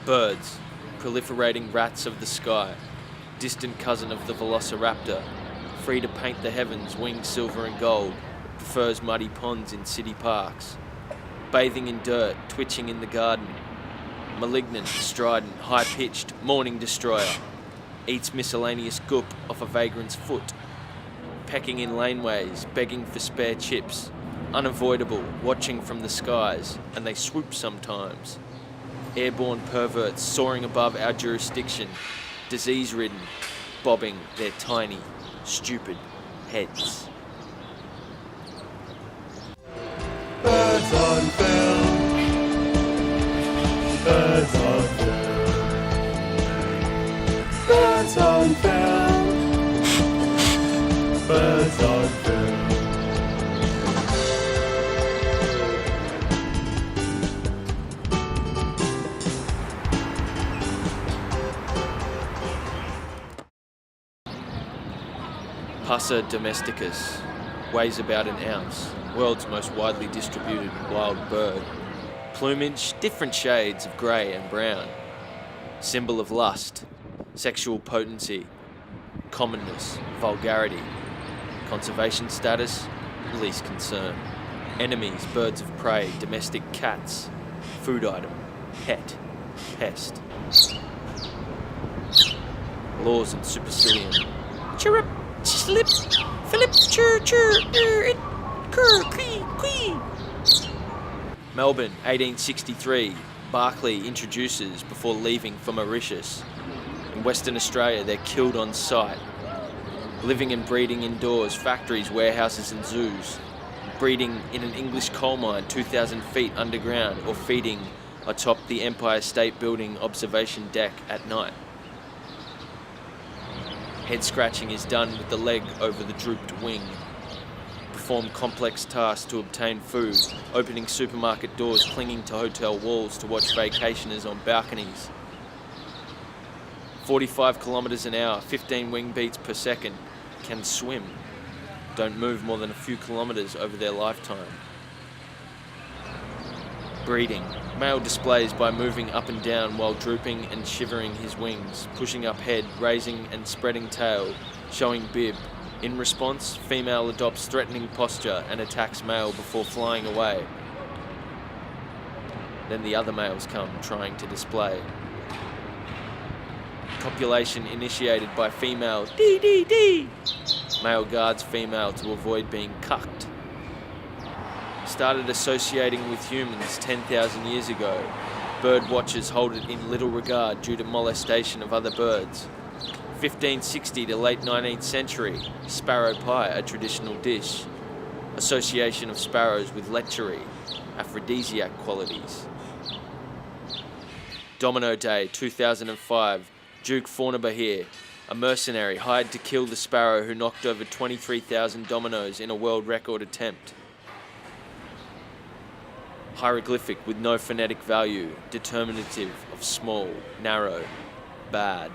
Birds, proliferating rats of the sky, distant cousin of the velociraptor, free to paint the heavens winged silver and gold, prefers muddy ponds in city parks. Bathing in dirt, twitching in the garden. Malignant, strident, high-pitched, morning destroyer. Eats miscellaneous goop off a vagrant's foot. Pecking in laneways, begging for spare chips. Unavoidable, watching from the skies, and they swoop sometimes. Airborne perverts soaring above our jurisdiction, disease-ridden, bobbing their tiny, stupid heads. Birds on film. Birds on film. Birds on film. Birds on film. Pusser domesticus, weighs about an ounce, world's most widely distributed wild bird. Plumage, different shades of grey and brown. Symbol of lust, sexual potency, commonness, vulgarity. Conservation status, least concern. Enemies, birds of prey, domestic cats. Food item, pet, pest. Laws and supercilium. Chirrup, slip, flip, chir, chir, it, cur, quee. Melbourne, 1863. Barclay introduces before leaving for Mauritius. In Western Australia, they're killed on sight. Living and breeding indoors, factories, warehouses and zoos. Breeding in an English coal mine 2,000 feet underground, or feeding atop the Empire State Building observation deck at night. Head scratching is done with the leg over the drooped wing. Perform complex tasks to obtain food, opening supermarket doors, clinging to hotel walls to watch vacationers on balconies. 45 kilometers an hour, 15 wing beats per second, can swim. Don't move more than a few kilometers over their lifetime. Breeding. Male displays by moving up and down while drooping and shivering his wings, pushing up head, raising and spreading tail, showing bib. In response, female adopts threatening posture and attacks male before flying away. Then the other males come, trying to display. Copulation initiated by female D. Male guards female to avoid being cucked. Started associating with humans 10,000 years ago. Bird watchers hold it in little regard due to molestation of other birds. 1560 to late 19th century, sparrow pie, a traditional dish. Association of sparrows with lechery, aphrodisiac qualities. Domino Day, 2005, Duke Fornabahir, a mercenary hired to kill the sparrow who knocked over 23,000 dominoes in a world record attempt. Hieroglyphic with no phonetic value, determinative of small, narrow, bad.